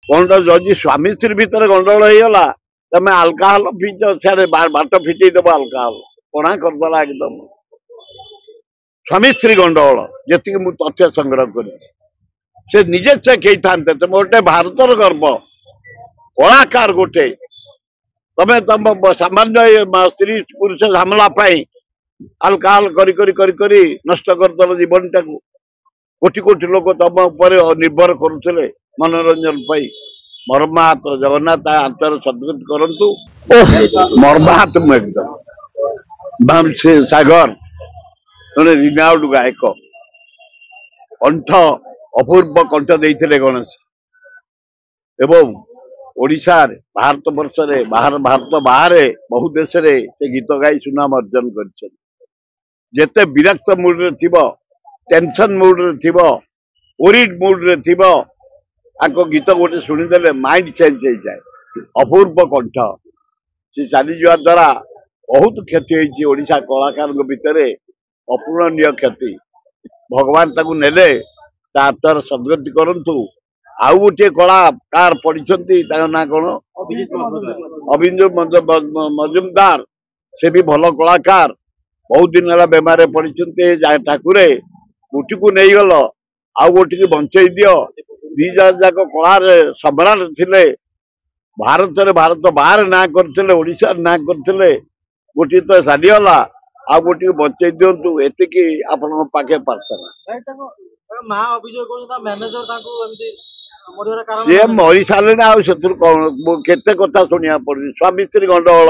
କଣ ଯଦି ସ୍ୱାମୀ ସ୍ତ୍ରୀ ଭିତରେ ଗଣ୍ଡଗୋଳ ହେଇଗଲା ତମେ ଆଲକାହଲ ପିଇଛ ସିଆଡେ ବାଟ ଫିଟେଇ ଦବ ଆଲକାହଲ ପଣା କରିଦେଲା ଏକଦମ। ସ୍ୱାମୀ ସ୍ତ୍ରୀ ଗଣ୍ଡଗୋଳ ଯେତିକି ମୁଁ ତଥ୍ୟ ସଂଗ୍ରହ କରିଛି ସେ ନିଜେ ଚେକ୍ ହେଇଥାନ୍ତେ। ତମେ ଗୋଟେ ଭାରତର ଗର୍ବ କଳାକାର ଗୋଟେ ତମେ ତମ ସାମାନ୍ୟ ସ୍ତ୍ରୀ ପୁରୁଷ ଝାମଲା ପାଇଁ ଆଲକାହଲ କରି କରି କରି କରି ନଷ୍ଟ କରିଦେଲ ଜୀବନଟାକୁ। କୋଟି କୋଟି ଲୋକ ତମ ଉପରେ ନିର୍ଭର କରୁଥିଲେ ମନୋରଞ୍ଜନ ପାଇଁ। ମର୍ମାହତ ଜଗନ୍ନାଥ ଆତ୍ମାର ସଦ୍ଗତି କରନ୍ତୁ। ମର୍ମାହତ ମୁଁ ଏକଦମ ସାଗର ଜଣେ ରିନାଉଡ ଗାୟକ କଣ୍ଠ ଅପୂର୍ବ କଣ୍ଠ ଦେଇଥିଲେ ଗଣେଶ ଏବଂ ଓଡ଼ିଶାରେ ଭାରତ ବର୍ଷରେ ଭାରତ ବାହାରେ ବହୁ ଦେଶରେ ସେ ଗୀତ ଗାଇ ସୁନାମ ଅର୍ଜନ କରିଛନ୍ତି। ଯେତେ ବିରକ୍ତ ମୁଡରେ ଥିବ ଟେନସନ ମୁଡରେ ଥିବ ଓରିଡ ମୁଡରେ ଥିବ ତାଙ୍କ ଗୀତ ଗୋଟେ ଶୁଣିଦେଲେ ମାଇଣ୍ଡ ଚେଞ୍ଜ ହେଇଯାଏ। ଅପୂର୍ବ କଣ୍ଠ ସେ ଚାଲିଯିବା ଦ୍ୱାରା ବହୁତ କ୍ଷତି ହେଇଛି ଓଡ଼ିଶା କଳାକାରଙ୍କ ଭିତରେ ଅପୂରଣୀୟ କ୍ଷତି। ଭଗବାନ ତାକୁ ନେଲେ ତା ଆତ୍ମାର ସଦ୍ଗତି କରନ୍ତୁ। ଆଉ ଗୋଟିଏ କଳାକାର ପଢିଛନ୍ତି ତାଙ୍କ ନାଁ କଣ ଅଭିଜିତ ମଜୁମଦାର ସେ ବି ଭଲ କଳାକାର ବହୁତ ଦିନ ହେଲା ବେମାରରେ ପଡିଛନ୍ତି। ଠାକୁରେ ଗୋଟିକୁ ନେଇଗଲ ଆଉ ଗୋଟିକୁ ବଞ୍ଚେଇ ଦିଅ। ଦି ଜଣ ଯାକ କଳାରେ ସମ୍ରାଟ ଥିଲେ। ଭାରତରେ ଭାରତ ବାହାରେ ନାଁ କରିଥିଲେ ଓଡ଼ିଶାରେ ନାଁ କରିଥିଲେ। ଗୋଟିଏ ତ ଚାଲିଗଲା ଆଉ ଗୋଟିକୁ ବଞ୍ଚେଇ ଦିଅନ୍ତୁ ଏତିକି ଆପଣଙ୍କ ପାଖେ ପ୍ରାର୍ଥନା। ସିଏ ମରି ସାରିଲେଣି ଆଉ ସେଥିରୁ କଣ କେତେ କଥା ଶୁଣିବାକୁ ପଡୁଛି। ସ୍ୱାମୀ ସ୍ତ୍ରୀ ଗଣ୍ଡଗୋଳ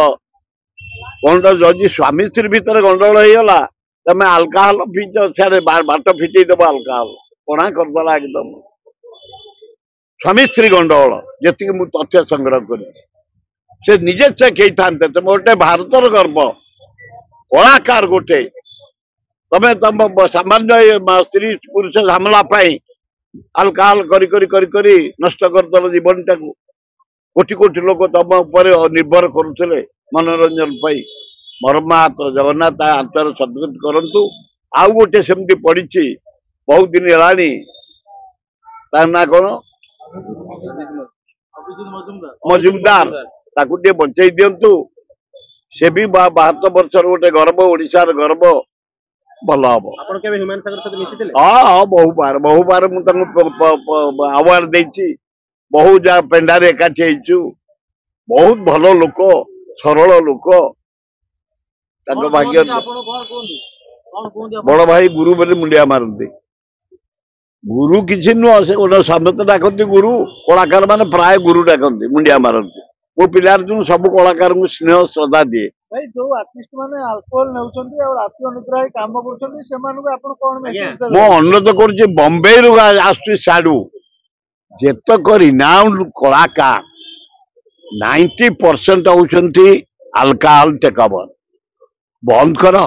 କଣ ଯଦି ସ୍ୱାମୀ ସ୍ତ୍ରୀ ଭିତରେ ଗଣ୍ଡଗୋଳ ହେଇଗଲା ତମେ ଆଲକାହଲ ପିଇଛ ସିଆଡେ ବାଟ ଫିଟେଇ ଦବ ଆଲକାହଲ ପଣା କରିଦେଲା ଏକଦମ। ସ୍ୱାମୀ ସ୍ତ୍ରୀ ଗଣ୍ଡଗୋଳ ଯେତିକି ମୁଁ ତଥ୍ୟ ସଂଗ୍ରହ କରିଛି ସେ ନିଜେ ଚେକ୍ ହେଇଥାନ୍ତେ। ତମେ ଗୋଟେ ଭାରତର ଗର୍ବ କଳାକାର ଗୋଟେ ତମେ ତମ ସାମାନ୍ୟ ସ୍ତ୍ରୀ ପୁରୁଷ ଝାମଲା ପାଇଁ ଆଲକାହଲ କରି କରି କରି କରି ନଷ୍ଟ କରିଦେଲ ଜୀବନଟାକୁ। କୋଟି କୋଟି ଲୋକ ତମ ଉପରେ ନିର୍ଭର କରୁଥିଲେ ମନୋରଞ୍ଜନ ପାଇଁ। ମର୍ମାହତ ଜଗନ୍ନାଥ ଆତ୍ମାର ସଦ୍ଗତି କରନ୍ତୁ। ଆଉ ଗୋଟେ ସେମିତି ପଡିଛି ବହୁତ ଦିନ ହେଲାଣି ତା ନାଁ କଣ ମଜୁମଦାର ତାକୁ ଟିକେ ବଞ୍ଚେଇ ଦିଅନ୍ତୁ। ସେ ବି ଭାରତ ବର୍ଷର ଗୋଟେ ଗର୍ବ ଓଡ଼ିଶାର ଗର୍ବ ଭଲ ହବ। ହଁ ବହୁବାର ମୁଁ ତାଙ୍କୁ ଆୱାର୍ଡ ଦେଇଛି। ବହୁ ଯାହା ପେଣ୍ଡାରେ ଏକାଠି ହେଇଛୁ। ବହୁତ ଭଲ ଲୋକ ସରଳ ଲୋକ ତାଙ୍କ ଭାଗ୍ୟ। ବଡ ଭାଇ ଗୁରୁ ବୋଲି ମୁଣ୍ଡିଆ ମାରନ୍ତି। ଗୁରୁ କିଛି ନୁହଁ ସେ ଗୋଟେ ସମସ୍ତେ ଡାକନ୍ତି ଗୁରୁ। କଳାକାର ମାନେ ପ୍ରାୟ ଗୁରୁ ଡାକନ୍ତି ମୁଣ୍ଡିଆ ମାରନ୍ତି। ମୋ ପିଲାର ଯୋଉ ସବୁ କଳାକାରଙ୍କୁ ସ୍ନେହ ଶ୍ରଦ୍ଧା ଦିଏ। ଯୋଉ ଆର୍ଟିଷ୍ଟ ମାନେ ଆଲକୋହଲ ନେଉଛନ୍ତି ଆଉ ରାତି ଅନିଦ୍ରା ହେଇ କାମ କରୁଛନ୍ତି ସେମାନଙ୍କୁ ଆପଣ କଣ ମେସେଜ ଦେବେ? ମୁଁ ଅନୁରୋଧ କରୁଛି ବମ୍ବେରୁ ଆସୁଛି ସାଡୁ ଯେତକ ରିନାଉଣ୍ଡ କଳାକାର 90% ହଉଛନ୍ତି ଆଲକାହଲ ଟେକଓଭର। ବନ୍ଦ କର।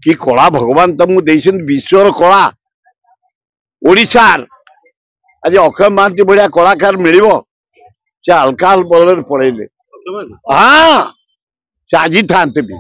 କି କଳା ଭଗବାନ ତମକୁ ଦେଇଛନ୍ତି ବିଶ୍ୱର କଳା। ଓଡ଼ିଶାର ଆଜି ଅକ୍ଷୟ ମହାନ୍ତି ଭଳିଆ କଳାକାର ମିଳିବ? ସେ ଆଲକାହଲ ବଳରେ ପଳେଇଲେ। ହଁ ସେ ଆଜି ଥାନ୍ତେ ବି।